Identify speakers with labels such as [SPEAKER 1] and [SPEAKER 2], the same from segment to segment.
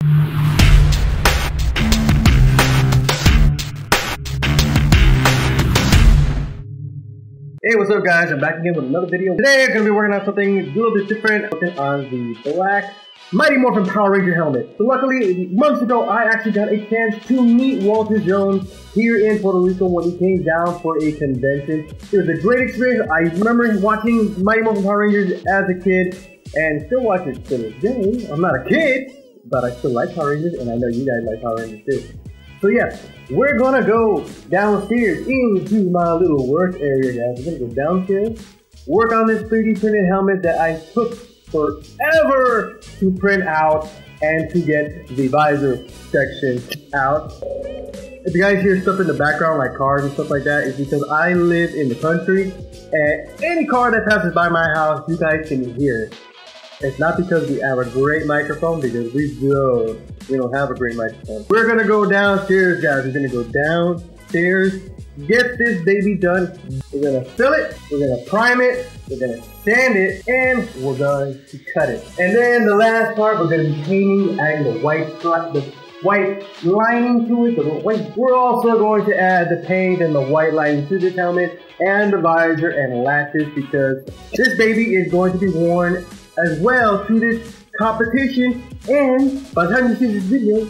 [SPEAKER 1] Hey, what's up guys? I'm back again with another video. Today I'm going to be working on something a little bit different, working on the black Mighty Morphin Power Ranger helmet. So luckily, months ago, I actually got a chance to meet Walter Jones here in Puerto Rico when he came down for a convention. It was a great experience. I remember watching Mighty Morphin Power Rangers as a kid and still watch it to this day. I'm not a kid, but I still like Power Rangers and I know you guys like Power Rangers too. So yeah, we're gonna go downstairs into my little work area, guys. We're gonna go downstairs, work on this 3D printed helmet that I took forever to print out and to get the visor section out. If you guys hear stuff in the background like cars and stuff like that, it's because I live in the country and any car that passes by my house, you guys can hear it. It's not because we have a great microphone, because we don't have a great microphone. We're gonna go downstairs, guys. We're gonna go downstairs, get this baby done. We're gonna fill it, we're gonna prime it, we're gonna sand it, and we're going to cut it. And then the last part, we're gonna be painting, adding the white lining to it. We're also going to add the paint and the white lining to this helmet and the visor and latches, because this baby is going to be worn as well to this competition, and by the time you see this video,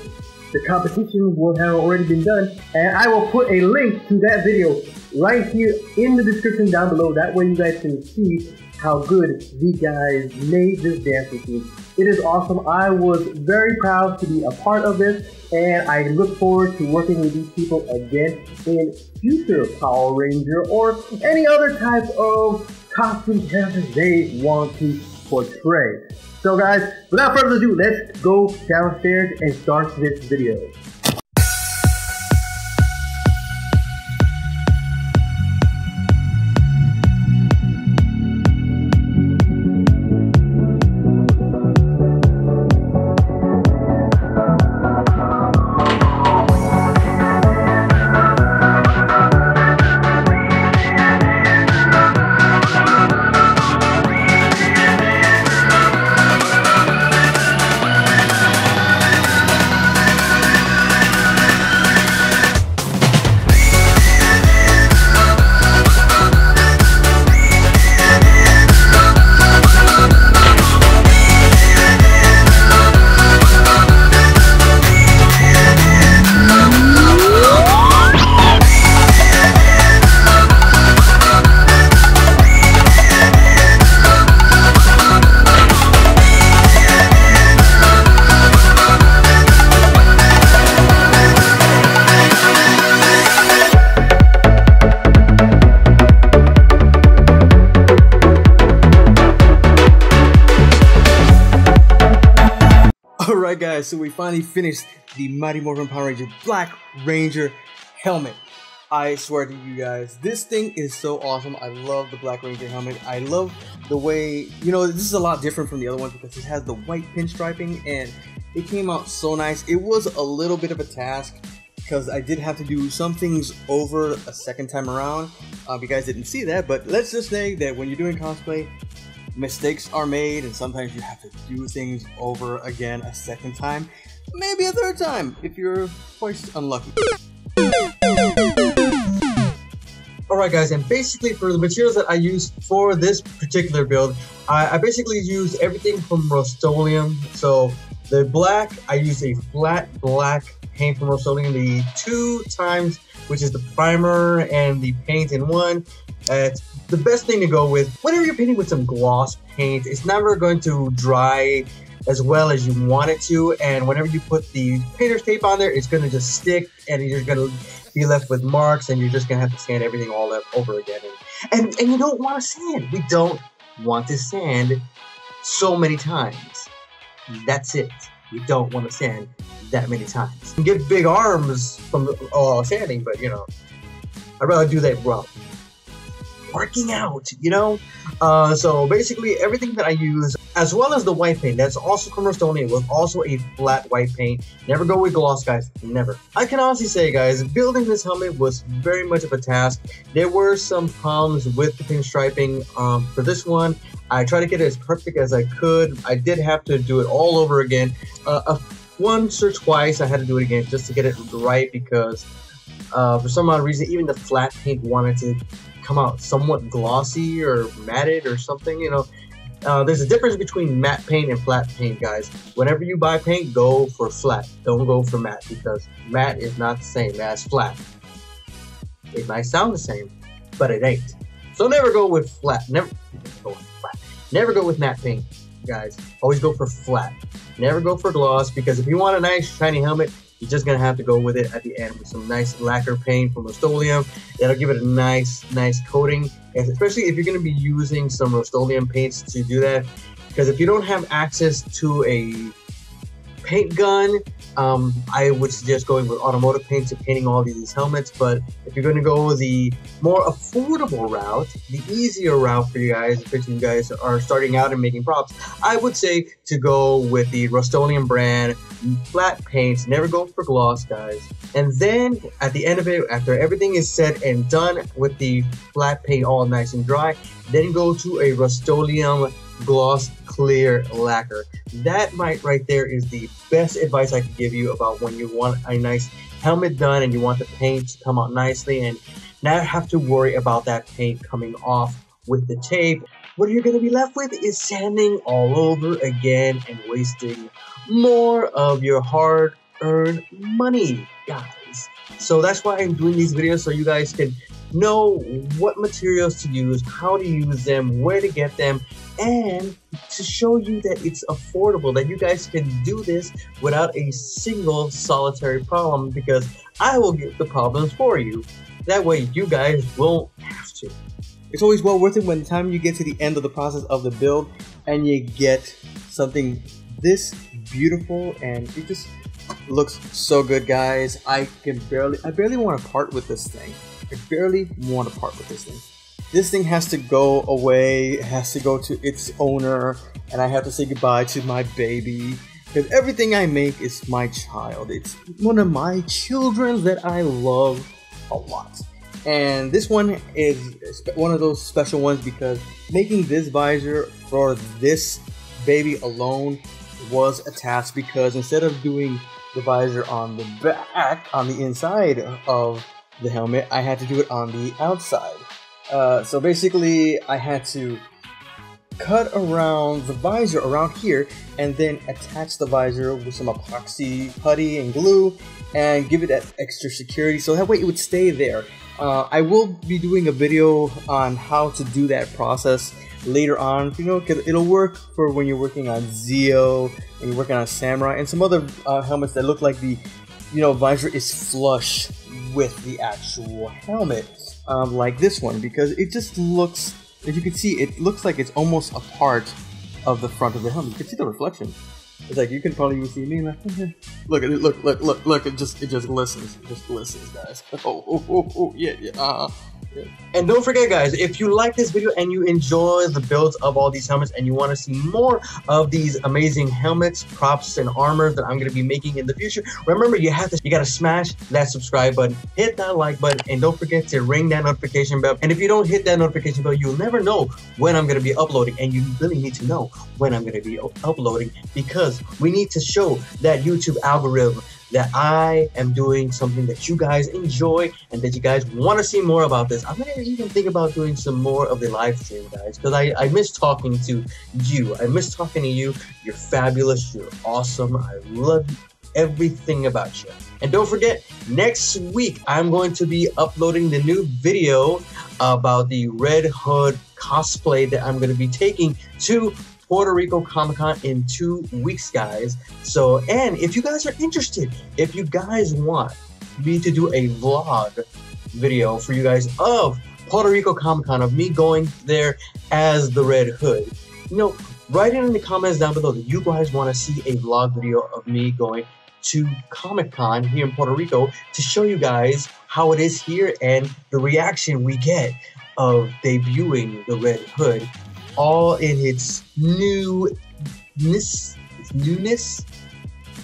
[SPEAKER 1] the competition will have already been done, and I will put a link to that video right here in the description down below. That way you guys can see how good these guys made this dance routine. It is awesome. I was very proud to be a part of this, and I look forward to working with these people again in future Power Ranger or any other type of costume characters they want to portray. So guys, without further ado, let's go downstairs and start this video. Alright guys, so we finally finished the Mighty Morphin Power Ranger Black Ranger helmet. I swear to you guys, this thing is so awesome. I love the Black Ranger helmet. I love the way, this is a lot different from the other ones because it has the white pinstriping and it came out so nice. It was a little bit of a task because I did have to do some things over a second time around. You guys didn't see that, but let's just say that when you're doing cosplay, mistakes are made, and sometimes you have to do things over again a second time, maybe a third time if you're quite unlucky. Alright guys, and basically for the materials that I used for this particular build, I basically used everything from Rustoleum. So the black, I used a flat black paint from Rustoleum, the 2 times, which is the primer and the paint in one. It's the best thing to go with. Whenever you're painting with some gloss paint, it's never going to dry as well as you want it to, and whenever you put the painter's tape on there, it's going to just stick and you're going to be left with marks, and you're just going to have to sand everything all up over again. And you don't want to sand. We don't want to sand so many times. That's it. We don't want to sand that many times. You get big arms from all sanding, but I'd rather do that raw. Working out, so basically everything that I use, as well as the white paint, that's also from Rustoleum, was also a flat white paint. Never go with gloss, guys, never. I can honestly say, guys, building this helmet was very much of a task. There were some problems with the pinstriping. For this one, I tried to get it as perfect as I could. I did have to do it all over again. once or twice. I had to do it again just to get it right because for some odd reason, even the flat paint wanted to come out somewhat glossy or matted or something, you know. There's a difference between matte paint and flat paint, guys. Whenever you buy paint, go for flat. Don't go for matte, because matte is not the same as flat. It might sound the same, but it ain't. So never go with flat. Never go with flat. Never go with matte paint, guys. Always go for flat. Never go for gloss, because if you want a nice shiny helmet, you're just gonna have to go with it at the end with some nice lacquer paint from Rustoleum. That'll give it a nice coating, and especially if you're gonna be using some Rustoleum paints to do that. Because if you don't have access to a paint gun, I would suggest going with automotive paints and painting all these helmets. But if you're going to go the more affordable route, the easier route for you guys, especially you guys are starting out and making props, I would say to go with the Rustoleum brand flat paints. Never go for gloss, guys. And then at the end of it, after everything is said and done with the flat paint all nice and dry, then go to a Rustoleum gloss clear lacquer. That right there is the best advice I could give you about when you want a nice helmet done and you want the paint to come out nicely and not have to worry about that paint coming off with the tape. What you're going to be left with is sanding all over again and wasting more of your hard-earned money, guys. So that's why I'm doing these videos, so you guys can know what materials to use, how to use them, where to get them, and to show you that it's affordable, that you guys can do this without a single solitary problem, because I will get the problems for you. That way you guys won't have to. It's always well worth it when the time you get to the end of the process of the build and you get something this beautiful, and it just looks so good, guys. I barely want to part with this thing. I barely want to part with this thing. This thing has to go away, it has to go to its owner, and I have to say goodbye to my baby, because everything I make is my child. It's one of my children that I love a lot. And this one is one of those special ones because making this visor for this baby alone was a task, because instead of doing the visor on the back, on the inside of the helmet, I had to do it on the outside. So basically I had to cut around the visor around here and then attach the visor with some epoxy putty and glue and give it that extra security so that way it would stay there. I will be doing a video on how to do that process later on, you know, because it'll work for when you're working on Zeo and you're working on Samurai and some other helmets that look like the, you know, visor is flush with the actual helmet, like this one, because it just looks, as you can see, it looks like it's almost a part of the front of the helmet. You can see the reflection. It's like you can probably even see me. Like, look at it, look! It just glistens, guys. Yeah. And don't forget, guys, if you like this video and you enjoy the builds of all these helmets and you want to see more of these amazing helmets, props, and armors that I'm going to be making in the future, remember you gotta smash that subscribe button, hit that like button, and don't forget to ring that notification bell. And if you don't hit that notification bell, you'll never know when I'm going to be uploading, and you really need to know when I'm going to be uploading, because we need to show that YouTube algorithm that I am doing something that you guys enjoy and that you guys want to see more about this. I'm going to even think about doing some more of the live stream, guys, because I miss talking to you. I miss talking to you. You're fabulous. You're awesome. I love everything about you. And don't forget, next week I'm going to be uploading the new video about the Red Hood cosplay that I'm going to be taking to Puerto Rico Comic-Con in 2 weeks, guys. So, and if you guys are interested, if you guys want me to do a vlog video for you guys of Puerto Rico Comic-Con, of me going there as the Red Hood, you know, write it in the comments down below that you guys want to see a vlog video of me going to Comic-Con here in Puerto Rico to show you guys how it is here and the reaction we get of debuting the Red Hood, all in its newness,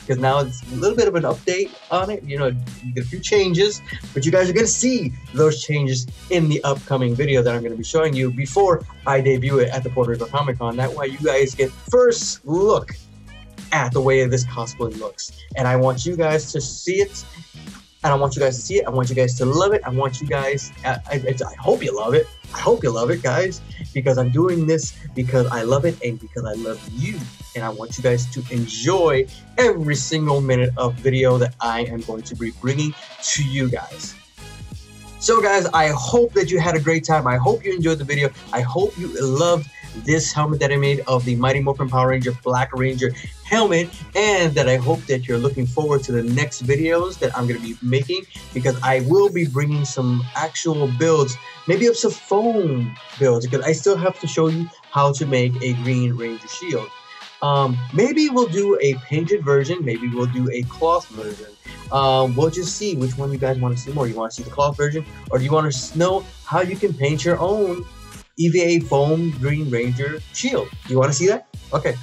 [SPEAKER 1] because now it's a little bit of an update on it. You know, you get a few changes, but you guys are going to see those changes in the upcoming video that I'm going to be showing you before I debut it at the Puerto Rico Comic Con. That way you guys get first look
[SPEAKER 2] at the way this cosplay looks. And I want you guys to see it. And I want you guys to see it. I want you guys to love it. I want you guys, I hope you love it. I hope you love it, guys, because I'm doing this because I love it and because I love you. And I want you guys to enjoy every single minute of video that I am going to be bringing to you guys. So guys, I hope that you had a great time. I hope you enjoyed the video. I hope you loved this helmet that I made of the Mighty Morphin Power Ranger Black Ranger helmet, and that I hope that you're looking forward to the next videos that I'm going to be making, because I will be bringing some actual builds, maybe of some foam builds, because I still have to show you how to make a Green Ranger shield. Maybe we'll do a painted version, maybe we'll do a cloth version. We'll just see which one you guys want to see more. You want to see the cloth version, or do you want to know how you can paint your own EVA foam Green Ranger shield? You want to see that? Okay.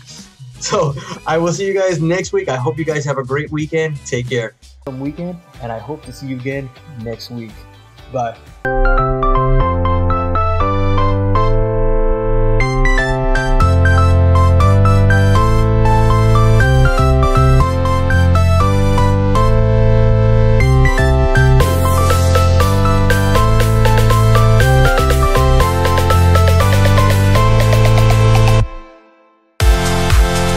[SPEAKER 2] So I will see you guys next week. I hope you guys have a great weekend. Take care.
[SPEAKER 1] Weekend, and I hope to see you again next week. Bye.